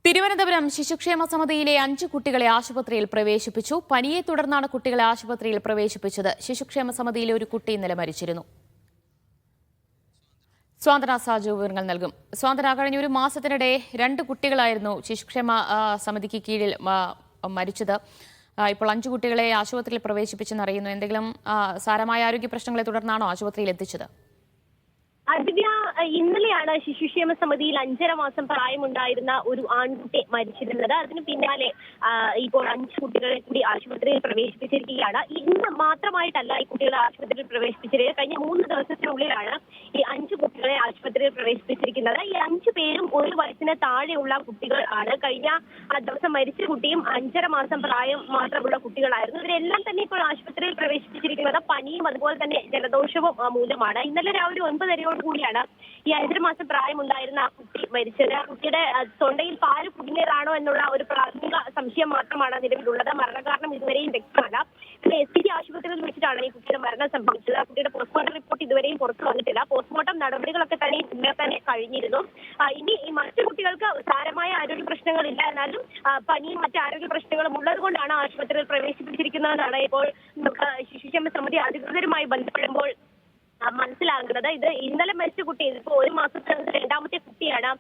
തിരുവനന്തപുരം ശിശുക്ഷേമ സമിതിയിലെ 5 കുട്ടികളെ ആശുപത്രിയിൽ പ്രവേശിപ്പിച്ചു. പനിയെ തുടർന്നാണ് കുട്ടികളെ ആശുപത്രിയിൽ പ്രവേശിപ്പിച്ചത്. ശിശുക്ഷേമ സമിതിയിലെ ഒരു കുട്ടി ഇന്നലെ മരിച്ചിരുന്നു. സ്വാന്തന സാജു വിവരങ്ങൾ നൽകും. സ്വാന്തന, കഴിഞ്ഞ ഒരു മാസത്തിനിടെ 2 കുട്ടികളായിരുന്നു ശിശുക്ഷേമ സമിതിക്ക് കീഴിൽ മരിച്ചത്. ഇപ്പോൾ 5 കുട്ടികളെ ആശുപത്രിയിൽ പ്രവേശിപ്പിച്ചെന്നറിയുന്നു. എന്തെങ്കിലും സാരമായ ആരോഗ്യ പ്രശ്നങ്ങളെ തുടർന്നാണോ ആശുപത്രിയിൽ എത്തിച്ചത്? ഇന്നലെയാണ് ശിശുക്ഷേമ സമിതിയിൽ 5.5 മാസം പ്രായമുണ്ടായിരുന്ന ഒരു ആൺകുട്ടി മരിച്ചിരുന്നത്. അതിന് പിന്നാലെ ഇപ്പോൾ 5 കുട്ടികളെ കൂടി ആശുപത്രിയിൽ പ്രവേശിപ്പിച്ചിരിക്കുകയാണ്. ഇന്ന് മാത്രമായിട്ടല്ല ഈ കുട്ടികളെ ആശുപത്രിയിൽ പ്രവേശിപ്പിച്ചിരിക്കുന്നത്. കഴിഞ്ഞ 3 ദിവസത്തിനുള്ളിലാണ് ഈ 5 കുട്ടികളെ ആശുപത്രിയിൽ പ്രവേശിപ്പിച്ചിരിക്കുന്നത്. ഈ 5 പേരും 1 വയസ്സിന് താഴെയുള്ള കുട്ടികൾ ആണ്. കഴിഞ്ഞ ദിവസം മരിച്ച കുട്ടിയും 5.5 മാസം പ്രായം മാത്രമുള്ള കുട്ടികളായിരുന്നു. ഇവരെല്ലാം തന്നെ ഇപ്പോൾ ആശുപത്രിയിൽ പ്രവേശിപ്പിച്ചിരിക്കുന്നത് പനിയും അതുപോലെ തന്നെ ജലദോഷവും മൂലമാണ്. ഇന്നലെ രാവിലെ 9:30 കൂടിയാണ് ഈ 5.5 മാസം പ്രായമുണ്ടായിരുന്ന ആ കുട്ടി മരിച്ചത്. ആ കുട്ടിയുടെ തൊണ്ടയിൽ പാല് കുടുങ്ങിയതാണോ എന്നുള്ള ഒരു പ്രാഥമിക സംശയം മാത്രമാണ് നിലവിലുള്ളത്. മരണകാരണം ഇതുവരെയും വ്യക്തമല്ല. SCG ആശുപത്രിയിൽ വെച്ചിട്ടാണ് ഈ കുട്ടിയുടെ മരണം സംഭവിച്ചത്. ആ കുട്ടിയുടെ പോസ്റ്റ്മോർട്ടം റിപ്പോർട്ട് ഇതുവരെയും പുറത്തു വന്നിട്ടില്ല. പോസ്റ്റ്മോർട്ടം നടപടികളൊക്കെ തന്നെ ഇന്നലെ തന്നെ കഴിഞ്ഞിരുന്നു. ഇനി ഈ മറ്റു കുട്ടികൾക്ക് സാരമായ ആരോഗ്യ പ്രശ്നങ്ങളില്ല, എന്നാലും പനിയും മറ്റ് ആരോഗ്യ പ്രശ്നങ്ങളും ഉള്ളത് കൊണ്ടാണ് ആശുപത്രിയിൽ പ്രവേശിപ്പിച്ചിരിക്കുന്നതെന്നാണ് ഇപ്പോൾ ശിശുക്ഷേമ സമിതി അധികൃതരുമായി ബന്ധപ്പെടുമ്പോൾ മനസ്സിലാകുന്നത്. ഇത് ഇന്നലെ മരിച്ച കുട്ടി, ഇതിപ്പോ 1 മാസത്തിനകത്ത് 2ാമത്തെ കുട്ടിയാണ്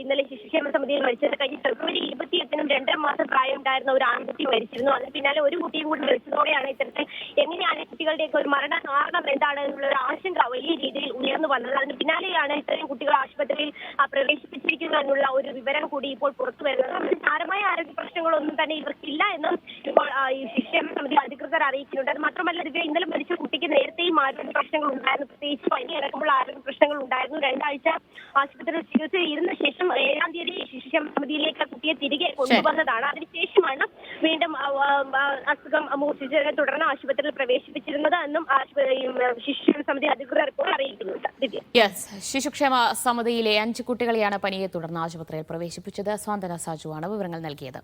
ഇന്നലെ ശിശുക്ഷേമ സമിതിയിൽ മരിച്ചത്. കഴിഞ്ഞ ഫെബ്രുവരി 28-നും 2.5 മാസം പ്രായം ഉണ്ടായിരുന്ന ഒരു ആൺകുട്ടി മരിച്ചിരുന്നു. അതിന് പിന്നാലെ ഒരു കുട്ടിയും കൂടി മരിച്ചതോടെയാണ് ഇത്തരത്തിൽ എങ്ങനെയാണ് കുട്ടികളുടെയൊക്കെ ഒരു മരണ കാരണം എന്താണ് എന്നുള്ള ഒരു ആശങ്ക വലിയ രീതിയിൽ ഉയർന്നു വന്നത്. അതിന് പിന്നാലെയാണ് ഇത്രയും കുട്ടികൾ ആശുപത്രിയിൽ പ്രവേശിപ്പിച്ചിരിക്കുന്നു എന്നുള്ള ഒരു വിവരം കൂടി ഇപ്പോൾ പുറത്തു വരുന്നത്. സാരമായ ആരോഗ്യ പ്രശ്നങ്ങളൊന്നും തന്നെ ഇവർക്കില്ല എന്നും ഇപ്പോൾ ഈ ശിശുക്ഷേമ സമിതി അധികൃതർ അറിയിക്കുന്നുണ്ട്. അത് മാത്രമല്ല, ഇന്നലെ മരിച്ച കുട്ടിക്ക് നേരത്തെയും ആരോഗ്യ പ്രശ്നങ്ങൾ ഉണ്ടായിരുന്നു. പ്രത്യേകിച്ച് പനി അടക്കമുള്ള ആരോഗ്യ പ്രശ്നങ്ങൾ ഉണ്ടായിരുന്നു. 2 ആഴ്ച ആശുപത്രിയിൽ ചികിത്സയിരുന്ന ശേഷം 7-ാം തീയതി ശിശുക്ഷേമ സമിതിയിലേക്ക് കുട്ടിയെ തിരികെ കൊണ്ടുവന്നതാണ്. അതിനുശേഷമാണ് വീണ്ടും അസുഖം മൂർച്ഛിച്ചതിനെ തുടർന്ന് ആശുപത്രിയിൽ പ്രവേശിപ്പിച്ചിരുന്നത് എന്നും ശിശുക്ഷേമ സമിതി അധികൃതർ ഇപ്പോൾ അറിയിക്കുന്നുണ്ട്. ശിശുക്ഷേമ സമിതിയിലെ 5 കുട്ടികളെയാണ് പനിയെ തുടർന്ന് ആശുപത്രിയിൽ പ്രവേശിപ്പിച്ചത്. സ്വാന്തന സാജുവാണ് വിവരങ്ങൾ നൽകിയത്.